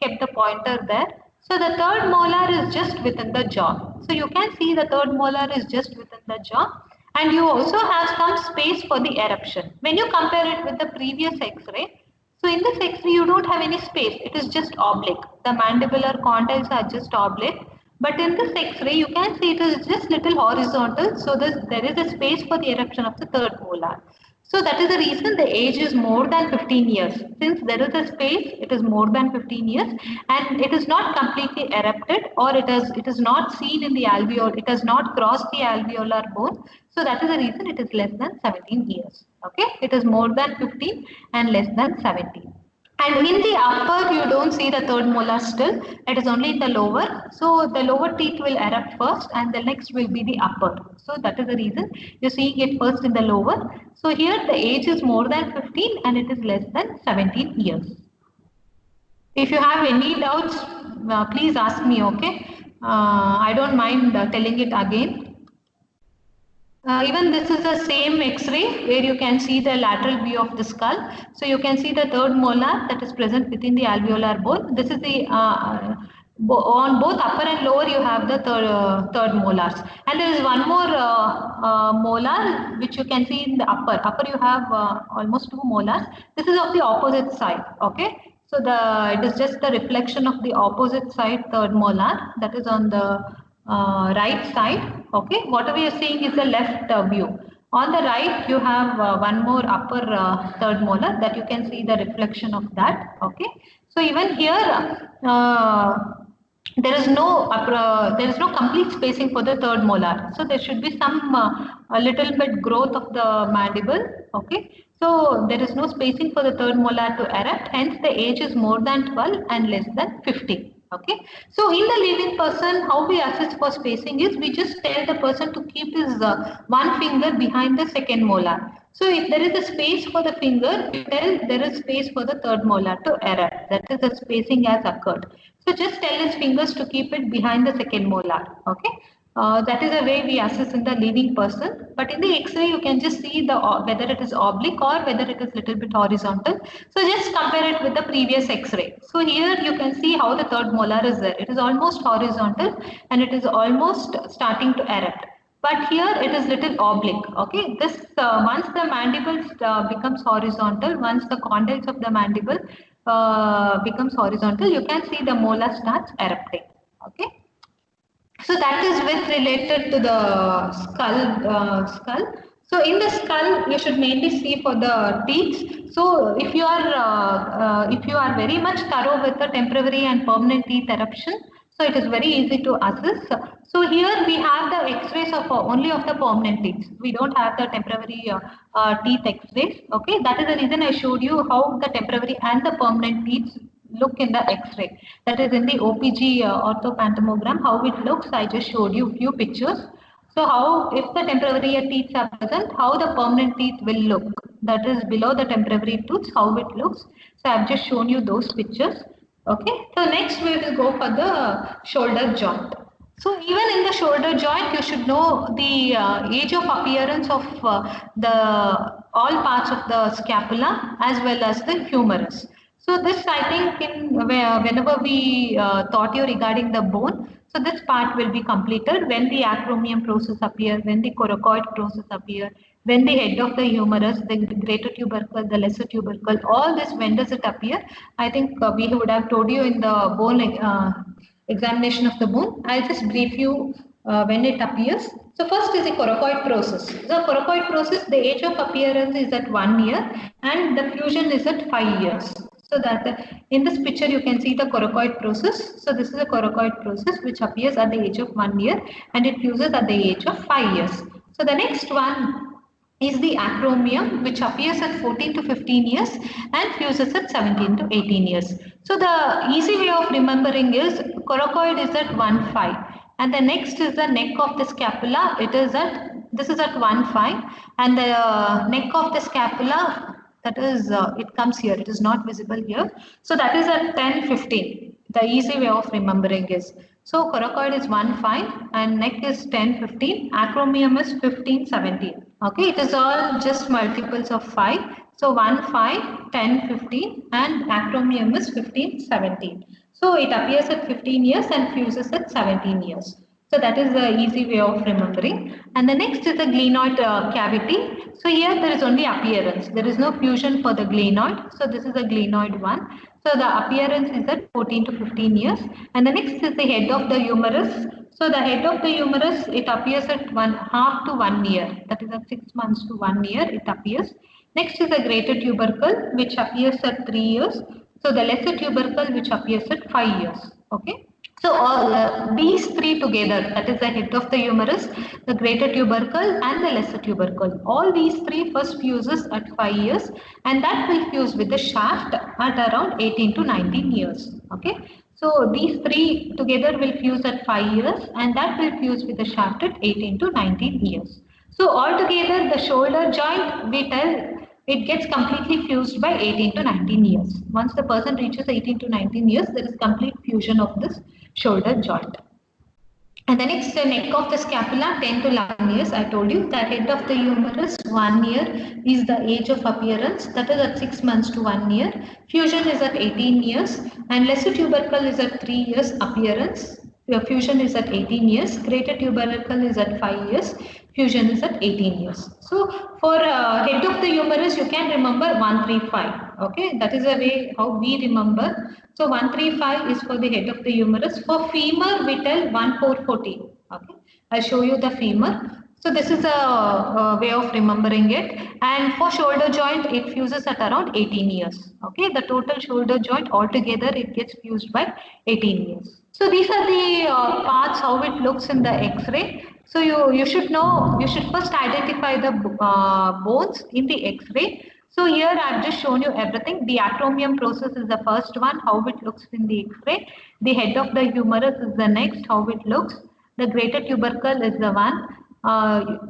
kept the pointer there. So the third molar is just within the jaw. So you can see the third molar is just within the jaw, and you also have some space for the eruption. When you compare it with the previous X-ray, so in this X-ray you don't have any space. It is just oblique. The mandibular condyles are just oblique. But in this X-ray, you can see it is just little horizontal, so there is a space for the eruption of the third molar. So that is the reason the age is more than 15 years. Since there is a space, it is more than 15 years, and it is not completely erupted, or it is not seen in the alveolar, it has not crossed the alveolar bone. So that is the reason it is less than 17 years. Okay, it is more than 15 and less than 17. And in the upper, you don't see the third molar still. It is only in the lower. So the lower teeth will erupt first, and the next will be the upper. So that is the reason you're seeing it first in the lower. So here the age is more than 15 and it is less than 17 years. If you have any doubts, please ask me, okay? I don't mind telling it again. Even this is the same X-ray where you can see the lateral view of the skull. So you can see the third molar that is present within the alveolar bone. This is the on both upper and lower you have the third molars, and there is one more molar which you can see in the upper. Upper you have almost two molars. This is of the opposite side. Okay. So it is just the reflection of the opposite side third molar that is on the right side. Okay, what we are seeing is the left view. On the right, you have one more upper third molar that you can see the reflection of that. Okay, so even here there is no complete spacing for the third molar. So there should be some a little bit growth of the mandible. Okay, so there is no spacing for the third molar to erupt. Hence, the age is more than 12 and less than 50. Okay, so in the living person, how we assess for spacing is we just tell the person to keep his one finger behind the second molar. So if there is a space for the finger, tell there is space for the third molar to erupt. That is the spacing has occurred. So just tell his fingers to keep it behind the second molar. Okay. That is the way we assess in the living person. But in the X-ray, you can just see the whether it is oblique or whether it is little bit horizontal. So just compare it with the previous X-ray. So here you can see how the third molar is there. It is almost horizontal and it is almost starting to erupt. But here it is little oblique. Okay, this once the mandible becomes horizontal, once the condyles of the mandible becomes horizontal, you can see the molar starts erupting. Okay. So that is with related to the skull. So in the skull, you should mainly see for the teeth. So if you are very much thorough with the temporary and permanent teeth eruption, so it is very easy to assess. So here we have the X-rays of only of the permanent teeth. We don't have the temporary teeth X-rays. Okay, that is the reason I showed you how the temporary and the permanent teeth look in the X-ray. That is in the OPG orthophantomogram, how it looks. I just showed you few pictures. So how, if the temporary teeth are present, how the permanent teeth will look. That is below the temporary tooth, how it looks. So I've just shown you those pictures. Okay. So next we will go for the shoulder joint. So even in the shoulder joint, you should know the age of appearance of the all parts of the scapula as well as the humerus. So this I think whenever we taught you regarding the bone, so this part will be completed when the acromion process appear, when the coracoid process appear, when the head of the humerus, the greater tubercle, the lesser tubercle, all this when does it appear? I think we would have told you in the bone examination of the bone. I'll just brief you when it appears. So first is the coracoid process. The coracoid process, the age of appearance is at 1 year and the fusion is at 5 years. So that in this picture you can see the coracoid process. So this is a coracoid process which appears at the age of 1 year and it fuses at the age of 5 years. So the next one is the acromion, which appears at 14 to 15 years and fuses at 17 to 18 years. So the easy way of remembering is coracoid is at 1-5 and the next is the neck of the scapula. This is at 1-5 and the neck of the scapula, that is it comes here, it is not visible here. So that is at 10-15. The easy way of remembering is, so coracoid is 1-5 and neck is 10-15, acromion is 15-17. Okay, it is all just multiples of 5. So 1-5, 10-15 and acromion is 15-17. So it appears at 15 years and fuses at 17 years. So that is the easy way of remembering. And the next is the glenoid cavity. So here there is only appearance. There is no fusion for the glenoid. So this is the glenoid one. So the appearance is at 14 to 15 years. And the next is the head of the humerus. So the head of the humerus, it appears at 1/2 to 1 year. That is at 6 months to 1 year it appears. Next is the greater tubercle, which appears at 3 years. So the lesser tubercle, which appears at 5 years. Okay. So all these three together, that is the head of the humerus, the greater tubercle and the lesser tubercle, all these three first fuses at 5 years and that will fuse with the shaft at around 18 to 19 years. Okay. So these three together will fuse at 5 years and that will fuse with the shaft at 18 to 19 years. So altogether the shoulder joint, we tell it gets completely fused by 18 to 19 years. Once the person reaches 18 to 19 years, there is complete fusion of this shoulder joint. And the next, the neck of the scapula, 10 to 11 years. I told you the head of the humerus, 1 year is the age of appearance. That is at 6 months to 1 year. Fusion is at 18 years and lesser tubercle is at 3 years appearance. Fusion is at 18 years. Greater tubercle is at 5 years. Fusion is at 18 years. So for head of the humerus, you can remember 135. Okay, that is the way how we remember. So 135 is for the head of the humerus. For femur, we tell 1440. Okay, I'll show you the femur. So this is a way of remembering it. And for shoulder joint, it fuses at around 18 years. Okay, the total shoulder joint altogether, it gets fused by 18 years. So these are the parts how it looks in the X-ray. So you should know, you should first identify the bones in the X-ray. So here I have just shown you everything. The acromion process is the first one, how it looks in the X-ray. The head of the humerus is the next, how it looks. The greater tubercle is the one.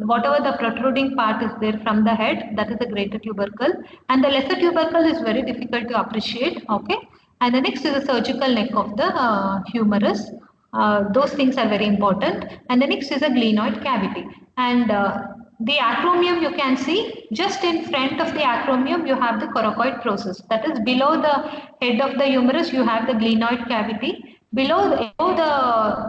Whatever the protruding part is there from the head, that is the greater tubercle. And the lesser tubercle is very difficult to appreciate. Okay. And the next is the surgical neck of the humerus. Those things are very important. And the next is a glenoid cavity. And the acromion you can see just in front of the acromion you have the coracoid process. That is below the head of the humerus you have the glenoid cavity. Below the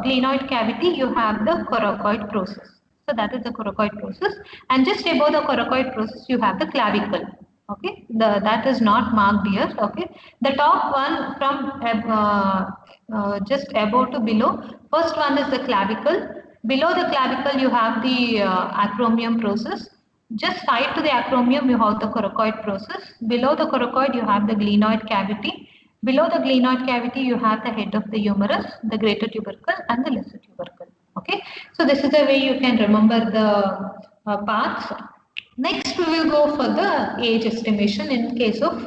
glenoid cavity you have the coracoid process. So that is the coracoid process. And just above the coracoid process you have the clavicle. Okay, that is not marked here. Okay, the top one from just above to below. First one is the clavicle. Below the clavicle you have the acromion process. Just side to the acromion you have the coracoid process. Below the coracoid you have the glenoid cavity. Below the glenoid cavity you have the head of the humerus, the greater tubercle and the lesser tubercle. Okay, so this is the way you can remember the parts. Next, we will go for the age estimation in case of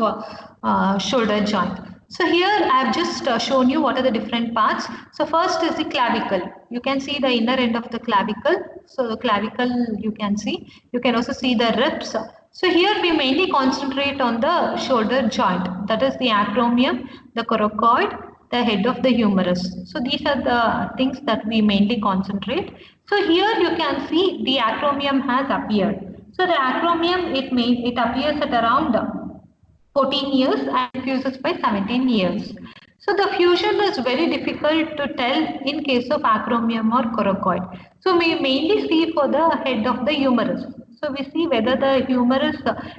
shoulder joint. So here I have just shown you what are the different parts. So first is the clavicle. You can see the inner end of the clavicle. So the clavicle you can see. You can also see the ribs. So here we mainly concentrate on the shoulder joint. That is the acromion, the coracoid, the head of the humerus. So these are the things that we mainly concentrate. So here you can see the acromion has appeared. So the acromion it appears at around 14 years and fuses by 17 years. So the fusion is very difficult to tell in case of acromion or coracoid. So we mainly see for the head of the humerus. So we see whether the humerus,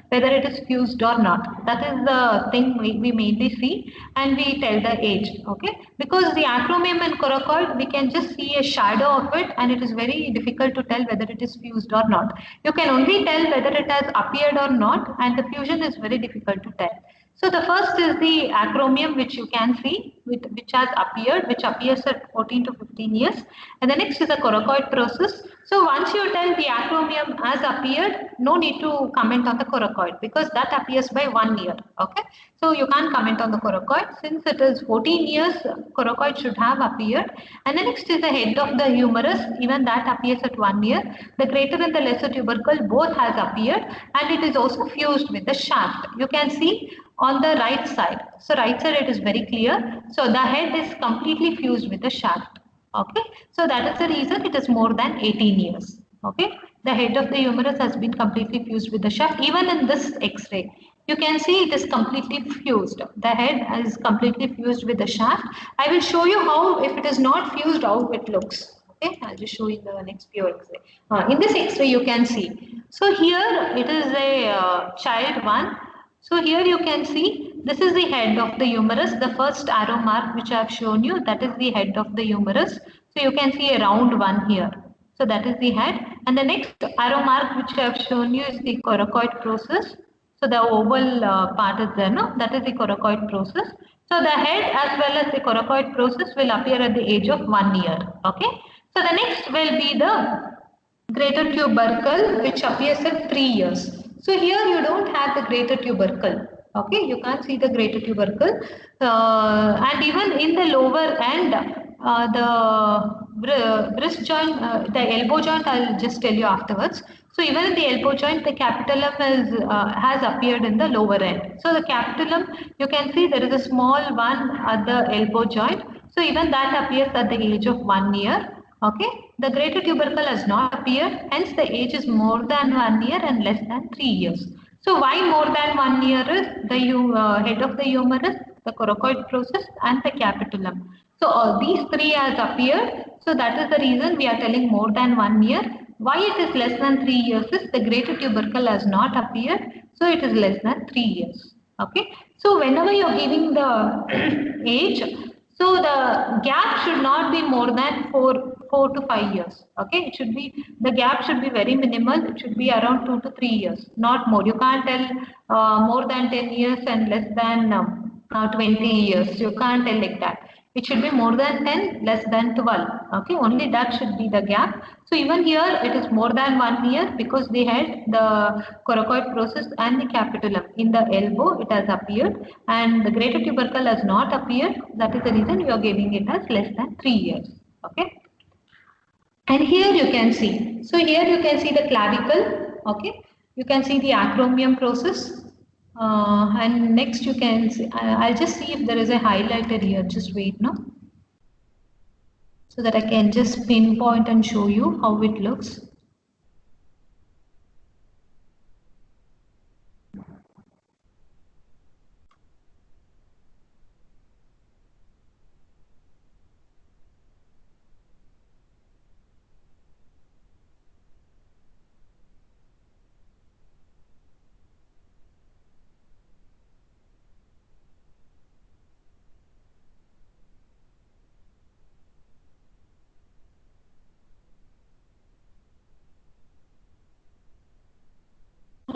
whether it is fused or not. That is the thing we mainly see, and we tell the age. Okay, because the acromion and coracoid, we can just see a shadow of it, and it is very difficult to tell whether it is fused or not. You can only tell whether it has appeared or not, and the fusion is very difficult to tell. So the first is the acromion, which you can see, which has appeared, which appears at 14 to 15 years. And the next is the coracoid process. So once you tell the acromion has appeared, no need to comment on the coracoid because that appears by 1 year. Okay, so you can't comment on the coracoid since it is 14 years. Coracoid should have appeared. And the next is the head of the humerus. Even that appears at 1 year. The greater and the lesser tubercle both has appeared, and it is also fused with the shaft. You can see on the right side. So right side it is very clear. So the head is completely fused with the shaft. Okay. So that is the reason it is more than 18 years. Okay. The head of the humerus has been completely fused with the shaft. Even in this X-ray, you can see it is completely fused. The head is completely fused with the shaft. I will show you how, if it is not fused, how it looks. Okay, I'll just show you in the next pure X-ray. In this X-ray, you can see. So here it is a child one. So here you can see this is the head of the humerus. The first arrow mark which I have shown you, that is the head of the humerus. So you can see a round one here. So that is the head. And the next arrow mark which I have shown you is the coracoid process. So the oval part is there, no? That is the coracoid process. So the head as well as the coracoid process will appear at the age of 1 year. Okay. So the next will be the greater tubercle which appears at 3 years. So here you don't have the greater tubercle. Okay, you can't see the greater tubercle. And even in the lower end, the wrist joint, the elbow joint, I'll just tell you afterwards. So even in the elbow joint, the capitulum has appeared in the lower end. So the capitulum, you can see there is a small one at the elbow joint. So even that appears at the age of 1 year. Okay, the greater tubercle has not appeared, hence the age is more than 1 year and less than 3 years. So why more than 1 year is the head of the humerus, the coracoid process and the capitulum. So all these three has appeared. So that is the reason we are telling more than 1 year. Why it is less than 3 years is the greater tubercle has not appeared. So it is less than 3 years. Okay. So whenever you are giving the age, so the gap should not be more than 4 to 5 years. Okay, it should be, the gap should be very minimal. It should be around 2 to 3 years, not more. You can't tell more than 10 years and less than 20 years. You can't tell like that. It should be more than 10, less than 12. Okay, only that should be the gap. So even here it is more than 1 year because they had the coracoid process and the capitulum. In the elbow it has appeared and the greater tubercle has not appeared. That is the reason you are giving it as less than 3 years. Okay. And here you can see. So here you can see the clavicle. Okay. You can see the acromion process. And next you can see, I'll just see if there is a highlighter here. Just wait now. So that I can just pinpoint and show you how it looks.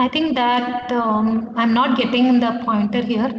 I think that I'm not getting the pointer here.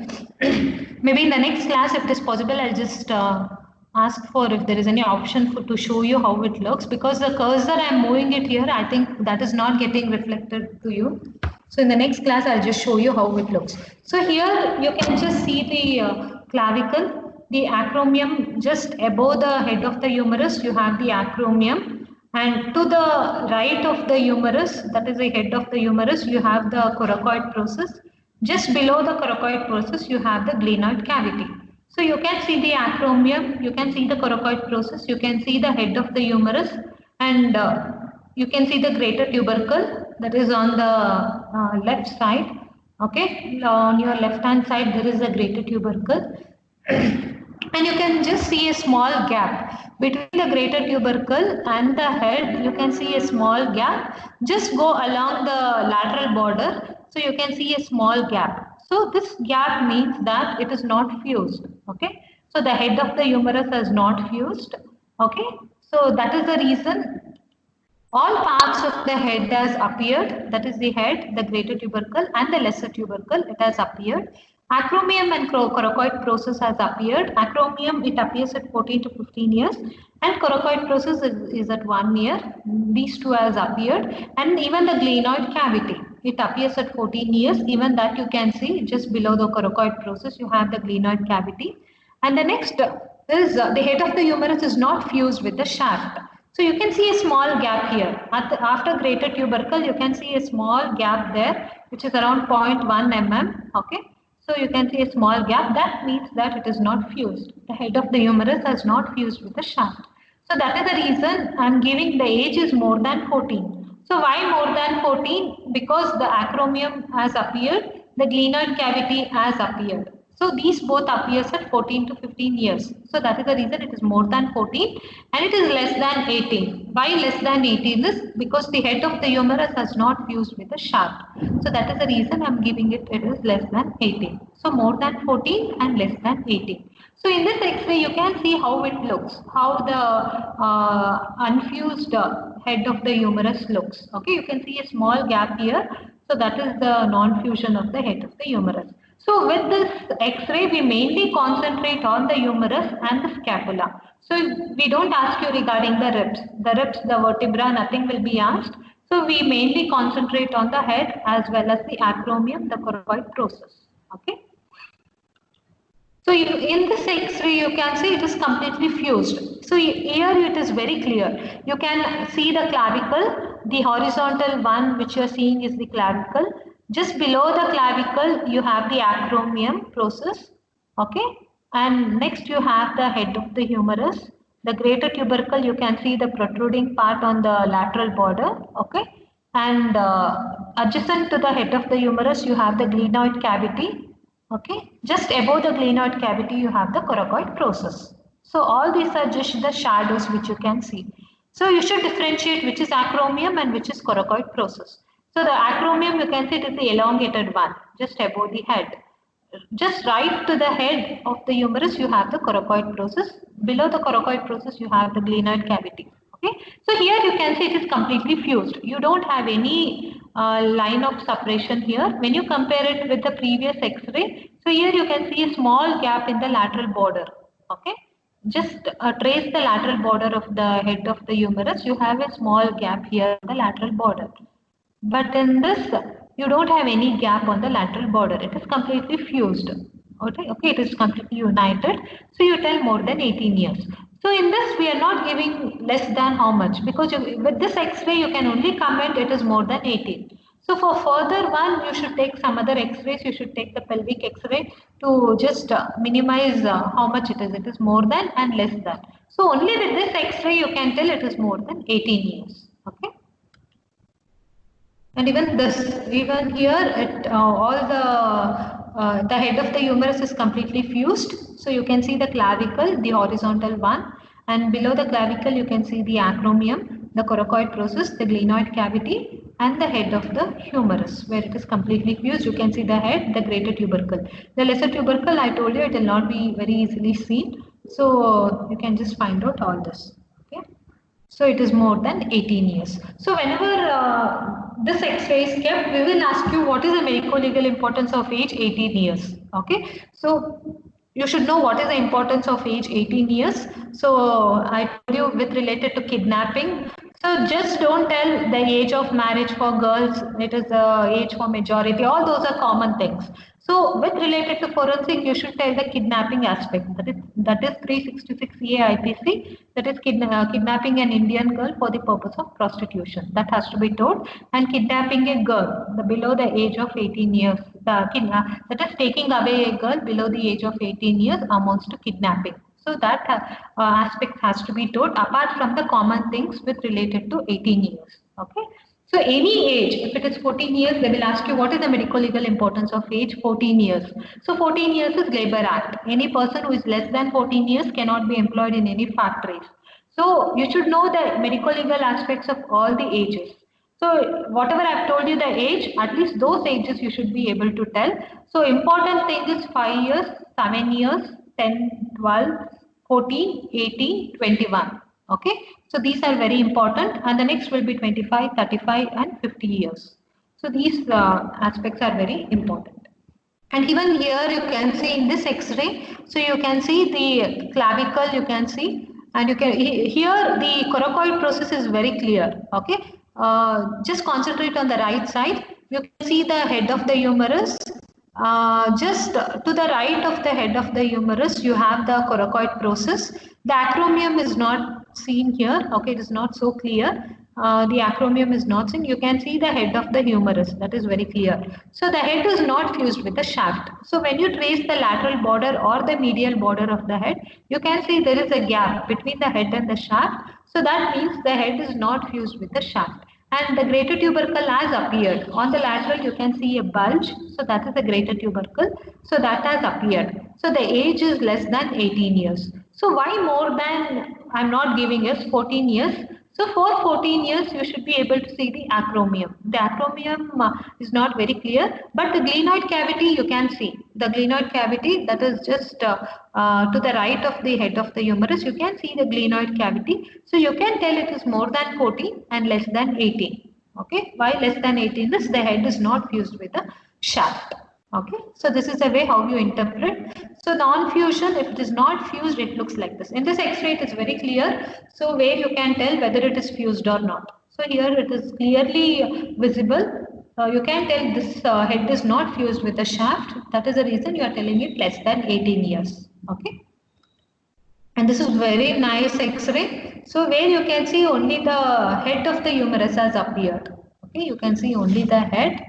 Maybe in the next class, if it is possible, I'll just ask for if there is any option to show you how it looks, because the cursor I'm moving it here, I think that is not getting reflected to you. So in the next class, I'll just show you how it looks. So here you can just see the clavicle, the acromion just above the head of the humerus, you have the acromion. And to the right of the humerus, that is the head of the humerus, you have the coracoid process. Just below the coracoid process, you have the glenoid cavity. So you can see the acromion, you can see the coracoid process, you can see the head of the humerus, and you can see the greater tubercle that is on the left side. Okay, on your left hand side, there is a greater tubercle. And you can just see a small gap between the greater tubercle and the head. You can see a small gap. Just go along the lateral border. So you can see a small gap. So this gap means that it is not fused. Okay. So the head of the humerus is not fused. Okay. So that is the reason all parts of the head has appeared, that is the head, the greater tubercle and the lesser tubercle, it has appeared. Acromion and coracoid process has appeared. Acromion, it appears at 14 to 15 years and coracoid process is at 1 year. These two has appeared, and even the glenoid cavity, it appears at 14 years. Even that you can see just below the coracoid process, you have the glenoid cavity. And the next is the head of the humerus is not fused with the shaft. So you can see a small gap here. After greater tubercle, you can see a small gap there, which is around 0.1 mm. Okay. So you can see a small gap. That means that it is not fused. The head of the humerus has not fused with the shaft. So that is the reason I'm giving the age is more than 14. So why more than 14? Because the acromion has appeared, the glenoid cavity has appeared. So these both appears at 14 to 15 years. So that is the reason it is more than 14 and it is less than 18. Why less than 18 is because the head of the humerus has not fused with the shaft. So that is the reason I am giving it is less than 18. So more than 14 and less than 18. So in this X-ray you can see how it looks, how the unfused head of the humerus looks. Okay, you can see a small gap here. So that is the non-fusion of the head of the humerus. So with this X-ray, we mainly concentrate on the humerus and the scapula. So we don't ask you regarding the ribs. The ribs, the vertebra, nothing will be asked. So we mainly concentrate on the head as well as the acromion, the coracoid process. Okay. So in this X-ray, you can see it is completely fused. So here it is very clear. You can see the clavicle. The horizontal one which you are seeing is the clavicle. Just below the clavicle, you have the acromion process. Okay. And next you have the head of the humerus. The greater tubercle, you can see the protruding part on the lateral border. Okay. And adjacent to the head of the humerus, you have the glenoid cavity. Okay, just above the glenoid cavity, you have the coracoid process. So all these are just the shadows which you can see. So you should differentiate which is acromion and which is coracoid process. So the acromion, you can see it is the elongated one, just above the head. Just right to the head of the humerus, you have the coracoid process. Below the coracoid process, you have the glenoid cavity. Okay, so here you can see it is completely fused. You don't have any line of separation here. When you compare it with the previous X-ray, so here you can see a small gap in the lateral border. Okay, just trace the lateral border of the head of the humerus. You have a small gap here in the lateral border. But in this, you don't have any gap on the lateral border. It is completely fused. Okay, it is completely united. So you tell more than 18 years. So in this, we are not giving less than how much, because with this X-ray, you can only comment it is more than 18. So for further one, you should take some other X-rays. You should take the pelvic X-ray to just minimize how much it is. It is more than and less than. So only with this X-ray, you can tell it is more than 18 years. Okay. And even this, even here, the head of the humerus is completely fused. So you can see the clavicle, the horizontal one, and below the clavicle you can see the acromion, the coracoid process, the glenoid cavity, and the head of the humerus, where it is completely fused. You can see the head, the greater tubercle. The lesser tubercle, I told you, it will not be very easily seen. So you can just find out all this. Okay. So it is more than 18 years. So whenever this X-ray is kept, we will ask you what is the medico-legal importance of age 18 years. Okay, so you should know what is the importance of age 18 years. So I told you with related to kidnapping. So just don't tell the age of marriage for girls, it is the age for majority, all those are common things. So with related to forensic, you should tell the kidnapping aspect. That is 366A IPC. That is kidnapping an Indian girl for the purpose of prostitution. That has to be told. And kidnapping a girl below the age of 18 years. That is taking away a girl below the age of 18 years amounts to kidnapping. So that aspect has to be told apart from the common things with related to 18 years. Okay. So any age, if it is 14 years, they will ask you what is the medical legal importance of age 14 years. So 14 years is Labour Act. Any person who is less than 14 years cannot be employed in any factories. So you should know the medical legal aspects of all the ages. So whatever I've told you the age, at least those ages you should be able to tell. So important thing is 5 years, 7 years, 10, 12, 14, 18, 21. Okay, so these are very important, and the next will be 25, 35 and 50 years. So these aspects are very important. And even here you can see in this X-ray, so you can see the clavicle, you can see, and you can here the coracoid process is very clear. Okay, just concentrate on the right side. You can see the head of the humerus. Just to the right of the head of the humerus, you have the coracoid process. The acromion is not seen here. Okay, it is not so clear. The acromion is not seen. You can see the head of the humerus. That is very clear. So the head is not fused with the shaft. So when you trace the lateral border or the medial border of the head, you can see there is a gap between the head and the shaft. So that means the head is not fused with the shaft. And the greater tubercle has appeared. On the lateral, you can see a bulge. So that is the greater tubercle. So that has appeared. So the age is less than 18 years. So why more than, I'm not giving us 14 years. So for 14 years, you should be able to see the acromion. The acromion is not very clear, but the glenoid cavity you can see. The glenoid cavity that is just to the right of the head of the humerus, you can see the glenoid cavity. So you can tell it is more than 14 and less than 18. Okay, why less than 18 is the head is not fused with the shaft. Okay, so this is the way how you interpret. So non-fusion, if it is not fused, it looks like this. In this X-ray, it is very clear. So where you can tell whether it is fused or not. So here it is clearly visible. You can tell this head is not fused with the shaft. That is the reason you are telling it less than 18 years. Okay. And this is very nice X-ray. So where you can see only the head of the humerus has appeared. Okay, you can see only the head.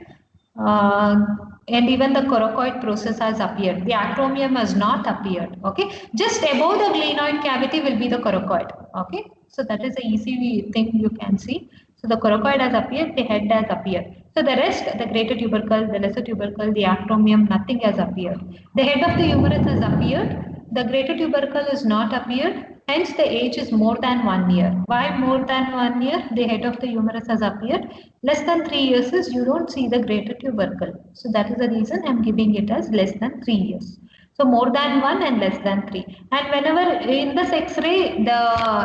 And even the coracoid process has appeared. The acromion has not appeared. Okay, just above the glenoid cavity will be the coracoid. Okay, so that is the easy thing you can see. So the coracoid has appeared, the head has appeared. So the rest, the greater tubercle, the lesser tubercle, the acromion, nothing has appeared. The head of the humerus has appeared. The greater tubercle is not appeared. Hence, the age is more than 1 year. Why more than 1 year? The head of the humerus has appeared. Less than 3 years is you don't see the greater tubercle. So that is the reason I am giving it as less than 3 years. So more than 1 and less than 3. And whenever in this X-ray, the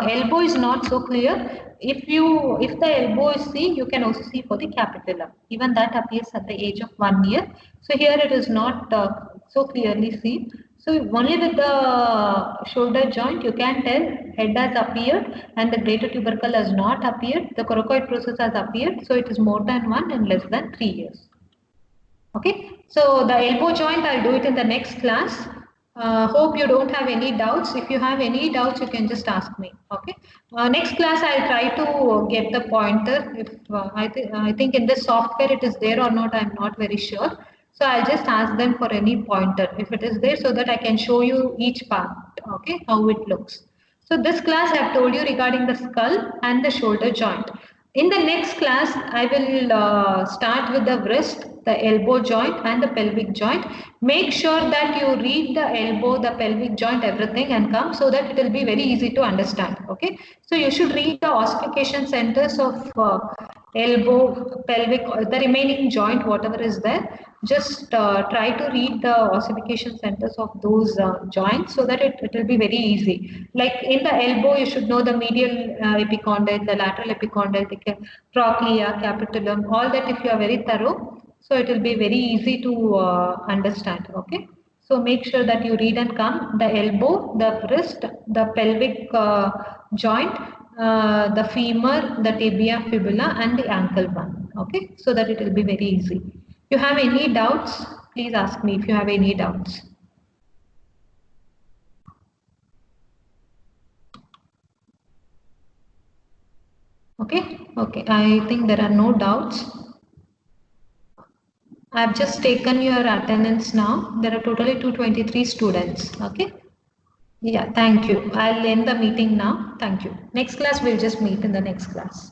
elbow is not so clear. If the elbow is seen, you can also see for the capitulum. Even that appears at the age of 1 year. So here it is not so clearly seen. So only with the shoulder joint you can tell head has appeared and the greater tubercle has not appeared. The coracoid process has appeared. So it is more than 1 and less than 3 years. Okay. So the elbow joint I'll do it in the next class. Hope you don't have any doubts. If you have any doubts, you can just ask me. Okay. Next class I'll try to get the pointer. If I think in this software it is there or not, I'm not very sure. So I'll just ask them for any pointer if it is there so that I can show you each part, okay, how it looks. So this class I have told you regarding the skull and the shoulder joint. In the next class, I will start with the wrist, the elbow joint and the pelvic joint. Make sure that you read the elbow, the pelvic joint, everything and come so that it will be very easy to understand, okay. So you should read the ossification centers of elbow, pelvic, the remaining joint, whatever is there, just try to read the ossification centers of those joints so that it will be very easy. Like in the elbow, you should know the medial epicondyle, the lateral epicondyle, the trochlea, capitulum, all that if you are very thorough. So it will be very easy to understand. Okay. So make sure that you read and come the elbow, the wrist, the pelvic joint, the femur, the tibia, fibula, and the ankle one. Okay, so that it will be very easy. If you have any doubts, please ask me if you have any doubts. Okay, okay. I think there are no doubts. I've just taken your attendance now. There are totally 223 students. Okay. Yeah, thank you. I'll end the meeting now. Thank you. Next class, we'll just meet in the next class.